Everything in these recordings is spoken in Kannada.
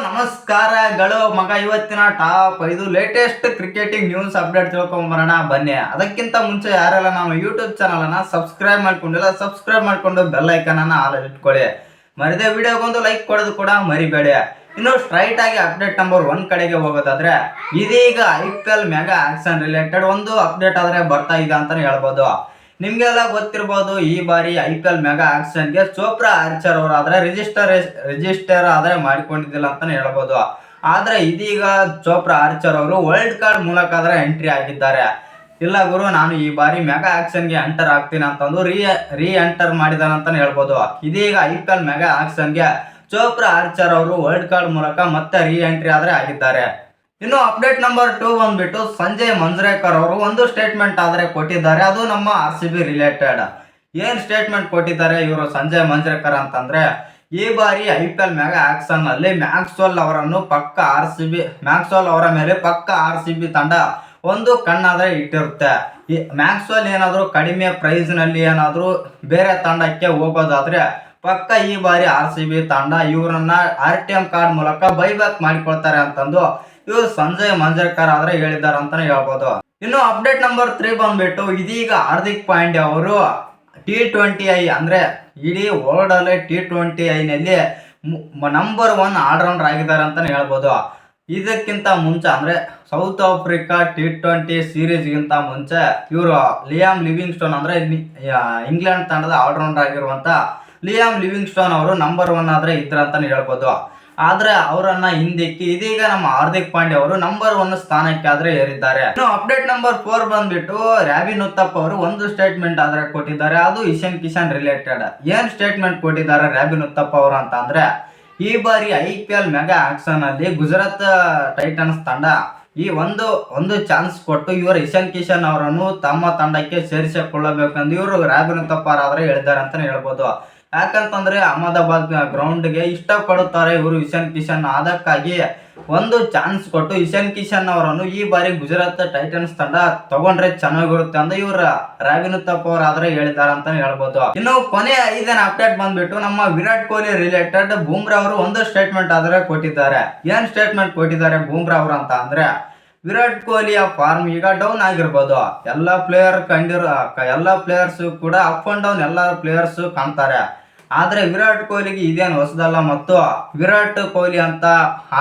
ನಮಸ್ಕಾರಗಳು ಮಗ. ಇವತ್ತಿನ top 5 latest cricketing news update ತಿಳ್ಕೊಂಬರೋಣ ಬನ್ನಿ. ಅದಕ್ಕಿಂತ ಮುಂಚೆ ಯಾರೆಲ್ಲ ನಾವು ಯೂಟ್ಯೂಬ್ ಚಾನಲನ್ನು ಸಬ್ಸ್ಕ್ರೈಬ್ ಮಾಡ್ಕೊಂಡಿಲ್ಲ, ಸಬ್ಸ್ಕ್ರೈಬ್ ಮಾಡ್ಕೊಂಡು ಬೆಲ್ ಐಕನನ್ನು ಆಲ್ ಇಟ್ಕೊಳ್ಳಿ. ಮರಿದೇ ವಿಡಿಯೋಗೊಂದು ಲೈಕ್ ಕೊಡೋದು ಕೂಡ ಮರಿಬೇಡಿ. ಇನ್ನು ಸ್ಟ್ರೈಟ್ ಆಗಿ ಅಪ್ಡೇಟ್ ನಂಬರ್ 1 ಕಡೆಗೆ ಹೋಗೋದಾದ್ರೆ, ಇದೀಗ IPL ಮೆಗಾ ಆಕ್ಷನ್ ರಿಲೇಟೆಡ್ ಒಂದು ಅಪ್ಡೇಟ್ ಆದ್ರೆ ಬರ್ತಾ ಇದೆ ಅಂತಾನೆ ಹೇಳ್ಬೋದು. ನಿಮ್ಗೆಲ್ಲ ಗೊತ್ತಿರ್ಬೋದು, ಈ ಬಾರಿ IPL ಮೆಗಾ ಆಕ್ಷನ್ಗೆ ಚೋಪ್ರಾ ಆರ್ಚರ್ ಅವರಾದ್ರೆ ರಿಜಿಸ್ಟರ್ ಆದ್ರೆ ಮಾಡಿಕೊಂಡಿದ್ದಿಲ್ಲ ಅಂತಾನೆ ಹೇಳ್ಬೋದು. ಆದ್ರೆ ಇದೀಗ ಚೋಪ್ರಾ ಆರ್ಚರ್ ಅವರು ವರ್ಲ್ಡ್ ಕಾರ್ಡ್ ಮೂಲಕ ಆದ್ರೆ ಎಂಟ್ರಿ ಆಗಿದ್ದಾರೆ. ಇಲ್ಲ ಗುರು, ನಾನು ಈ ಬಾರಿ ಮೆಗಾ ಆಕ್ಷನ್ಗೆ ಎಂಟರ್ ಆಗ್ತೀನಿ ಅಂತಂದು ರೀ ಎಂಟರ್ ಮಾಡಿದಾನಂತಾನೆ ಹೇಳ್ಬೋದು. ಇದೀಗ IPL ಮೆಗಾ ಆಕ್ಷನ್ಗೆ ಚೋಪ್ರಾ ಆರ್ಚರ್ ಅವರು ವರ್ಲ್ಡ್ ಕಾರ್ಡ್ ಮೂಲಕ ಮತ್ತೆ ರೀ ಎಂಟ್ರಿ ಆದ್ರೆ ಆಗಿದ್ದಾರೆ. ಇನ್ನು ಅಪ್ಡೇಟ್ ನಂಬರ್ 2 ಬಂದ್ಬಿಟ್ಟು ಸಂಜಯ್ ಮಂಜ್ರೇಕರ್ ಅವರು ಒಂದು ಸ್ಟೇಟ್ಮೆಂಟ್ ಆದ್ರೆ ಕೊಟ್ಟಿದ್ದಾರೆ. ಅದು ನಮ್ಮ RCB ರಿಲೇಟೆಡ್. ಏನ್ ಸ್ಟೇಟ್ಮೆಂಟ್ ಕೊಟ್ಟಿದ್ದಾರೆ ಇವರು ಸಂಜಯ್ ಮಂಜ್ರೇಕರ್ ಅಂತಂದ್ರೆ, ಈ ಬಾರಿ IPL ಮೆಗಾ ಆಕ್ಷನ್ ನಲ್ಲಿ ಮ್ಯಾಕ್ಸ್ವೆಲ್ ಅವರ ಮೇಲೆ ಪಕ್ಕ RCB ತಂಡ ಒಂದು ಕಣ್ಣಾದ್ರೆ ಇಟ್ಟಿರುತ್ತೆ. ಈ ಮ್ಯಾಕ್ಸ್ವೆಲ್ ಏನಾದ್ರು ಕಡಿಮೆ ಪ್ರೈಸ್ ನಲ್ಲಿ ಏನಾದ್ರು ಬೇರೆ ತಂಡಕ್ಕೆ ಹೋಗೋದಾದ್ರೆ ಪಕ್ಕ ಈ ಬಾರಿ RCB ತಂಡ ಇವರನ್ನ RTM ಕಾರ್ಡ್ ಮೂಲಕ ಬೈಬ್ಯಾಕ್ ಮಾಡಿಕೊಳ್ತಾರೆ ಅಂತಂದು ಇವರು ಸಂಜಯ್ ಮಂಜ್ರೇಕರ್ ಆದ್ರೆ ಹೇಳಿದ್ದಾರೆ ಅಂತಾನೆ ಹೇಳ್ಬೋದು. ಇನ್ನು ಅಪ್ಡೇಟ್ ನಂಬರ್ 3 ಬಂದ್ಬಿಟ್ಟು, ಇದೀಗ ಹಾರ್ದಿಕ್ ಪಾಂಡ್ಯ ಅವರು T20I ಅಂದ್ರೆ ಇಡೀ ವರ್ಲ್ಡ್ ಅಲ್ಲಿ T20I ನಲ್ಲಿ ನಂಬರ್ 1 ಆಲ್ರೌಂಡರ್ ಆಗಿದ್ದಾರೆ ಅಂತಾನೆ ಹೇಳ್ಬೋದು. ಇದಕ್ಕಿಂತ ಮುಂಚೆ ಅಂದ್ರೆ ಸೌತ್ ಆಫ್ರಿಕಾ T20 ಸೀರೀಸ್ಗಿಂತ ಮುಂಚೆ ಇವರು ಲಿಯಾಮ್ ಲಿವಿಂಗ್ಸ್ಟೋನ್ ಅಂದ್ರೆ ಇಂಗ್ಲೆಂಡ್ ತಂಡದ ಆಲ್ರೌಂಡರ್ ಆಗಿರುವಂತ ಲಿಯಾಮ್ ಲಿವಿಂಗ್ಸ್ಟೋನ್ ಅವರು ನಂಬರ್ 1 ಆದ್ರೆ ಇದ್ರಂತಾನೆ ಹೇಳ್ಬೋದು. ಆದ್ರೆ ಅವರನ್ನ ಹಿಂದಿಕ್ಕಿ ಇದೀಗ ನಮ್ಮ ಹಾರ್ದಿಕ್ ಪಾಂಡ್ಯ ಅವರು ನಂಬರ್ 1 ಸ್ಥಾನಕ್ಕೆ ಆದ್ರೆ ಏರಿದ್ದಾರೆ. ಇನ್ನು ಅಪ್ಡೇಟ್ ನಂಬರ್ 4 ಬಂದ್ಬಿಟ್ಟು, ರಾಬಿನ್ ಉತ್ತಪ್ಪ ಅವರು ಒಂದು ಸ್ಟೇಟ್ಮೆಂಟ್ ಆದ್ರೆ ಕೊಟ್ಟಿದ್ದಾರೆ. ಅದು ಇಶಾನ್ ಕಿಶನ್ ರಿಲೇಟೆಡ್. ಏನ್ ಸ್ಟೇಟ್ಮೆಂಟ್ ಕೊಟ್ಟಿದ್ದಾರೆ ರಾಬಿನ್ ಉತ್ತಪ್ಪ ಅವರು ಅಂತ ಅಂದ್ರೆ, ಈ ಬಾರಿ IPL ಮೆಗಾ ಆಕ್ಷನ್ ಅಲ್ಲಿ ಗುಜರಾತ್ ಟೈಟನ್ಸ್ ತಂಡ ಈ ಒಂದು ಚಾನ್ಸ್ ಕೊಟ್ಟು ಇವರು ಇಶಾನ್ ಕಿಶನ್ ಅವರನ್ನು ತಮ್ಮ ತಂಡಕ್ಕೆ ಸೇರಿಸಿಕೊಳ್ಳಬೇಕೆಂದು ಇವರು ರಾಬಿನ್ ಉತ್ತಪ್ಪ ಆದ್ರೆ ಹೇಳಿದ್ದಾರೆ ಅಂತಾನೆ ಹೇಳ್ಬೋದು. ಯಾಕಂತಂದ್ರೆ ಅಹಮದಾಬಾದ್ ಗ್ರೌಂಡ್ಗೆ ಇಷ್ಟಪಡುತ್ತಾರೆ ಇವರು ಇಶಾನ್ ಕಿಶನ್. ಅದಕ್ಕಾಗಿ ಒಂದು ಚಾನ್ಸ್ ಕೊಟ್ಟು ಇಶಾನ್ ಕಿಶನ್ ಅವರನ್ನು ಈ ಬಾರಿ ಗುಜರಾತ್ ಟೈಟನ್ಸ್ ತಂಡ ತಗೊಂಡ್ರೆ ಚೆನ್ನಾಗಿರುತ್ತೆ ಅಂತ ಇವ್ರ ರಾಬಿನ್ ಉತ್ತಪ್ಪ ಅವರಾದ್ರೆ ಹೇಳಿದ್ದಾರೆ ಅಂತಾನೆ ಹೇಳ್ಬೋದು. ಇನ್ನು ಕೊನೆ 5ನೇ ಅಪ್ಡೇಟ್ ಬಂದ್ಬಿಟ್ಟು, ನಮ್ಮ ವಿರಾಟ್ ಕೊಹ್ಲಿ ರಿಲೇಟೆಡ್ ಬೂಮ್ರಾ ಅವರು ಒಂದು ಸ್ಟೇಟ್ಮೆಂಟ್ ಆದ್ರೆ ಕೊಟ್ಟಿದ್ದಾರೆ. ಏನ್ ಸ್ಟೇಟ್ಮೆಂಟ್ ಕೊಟ್ಟಿದ್ದಾರೆ ಬೂಮ್ರಾ ಅವರು ಅಂತ ಅಂದ್ರೆ, ವಿರಾಟ್ ಕೊಹ್ಲಿಯ ಫಾರ್ಮ್ ಈಗ ಡೌನ್ ಆಗಿರ್ಬೋದು. ಎಲ್ಲ ಪ್ಲೇಯರ್ಸ್ ಕೂಡ ಅಪ್ ಅಂಡ್ ಡೌನ್ ಎಲ್ಲ ಪ್ಲೇಯರ್ಸ್ ಕಾಣ್ತಾರೆ. ಆದ್ರೆ ವಿರಾಟ್ ಕೊಹ್ಲಿಗೆ ಇದೇನು ಹೊಸದಲ್ಲ. ಮತ್ತು ವಿರಾಟ್ ಕೊಹ್ಲಿ ಅಂತ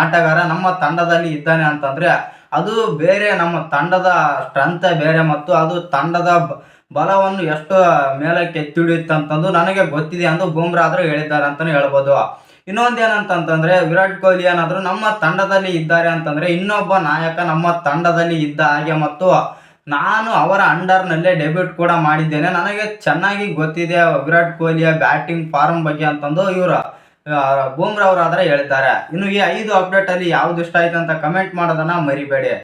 ಆಟಗಾರ ನಮ್ಮ ತಂಡದಲ್ಲಿ ಇದ್ದಾನೆ ಅಂತಂದ್ರೆ ಅದು ಬೇರೆ, ನಮ್ಮ ತಂಡದ ಸ್ಟ್ರೆಂತ್ ಬೇರೆ ಮತ್ತು ಅದು ತಂಡದ ಬಲವನ್ನು ಎಷ್ಟು ಮೇಲಕ್ಕೆ ಎತ್ತಿಡಿಯುತ್ತಂತಂದು ನನಗೆ ಗೊತ್ತಿದೆ ಎಂದು ಬೂಮ್ರಾ ಆದ್ರೂ ಹೇಳಿದ್ದಾರೆ ಅಂತಾನೆ ಹೇಳ್ಬೋದು. ಇನ್ನೊಂದೇನಂತಂದ್ರೆ, ವಿರಾಟ್ ಕೊಹ್ಲಿ ಏನಾದ್ರು ನಮ್ಮ ತಂಡದಲ್ಲಿ ಇದ್ದಾರೆ ಅಂತಂದ್ರೆ ಇನ್ನೊಬ್ಬ ನಾಯಕ ನಮ್ಮ ತಂಡದಲ್ಲಿ ಇದ್ದ ಹಾಗೆ ಮತ್ತು ನಾನು ಅವರ ಅಂಡರ್ನಲ್ಲೇ ಡೆಬ್ಯೂಟ್ ಕೂಡ ಮಾಡಿದ್ದೇನೆ, ನನಗೆ ಚೆನ್ನಾಗಿ ಗೊತ್ತಿದೆ ವಿರಾಟ್ ಕೊಹ್ಲಿಯ ಬ್ಯಾಟಿಂಗ್ ಫಾರ್ಮ್ ಬಗ್ಗೆ ಅಂತಂದು ಇವರು ಬೂಮ್ರಾ ಅವರಾದ್ರೆ ಹೇಳಿದ್ದಾರೆ. ಇನ್ನು ಈ 5 ಅಪ್ಡೇಟ್ ಅಲ್ಲಿ ಯಾವ್ದು ಇಷ್ಟ ಆಯ್ತು ಅಂತ ಕಮೆಂಟ್ ಮಾಡೋದನ್ನ ಮರಿಬೇಡಿ.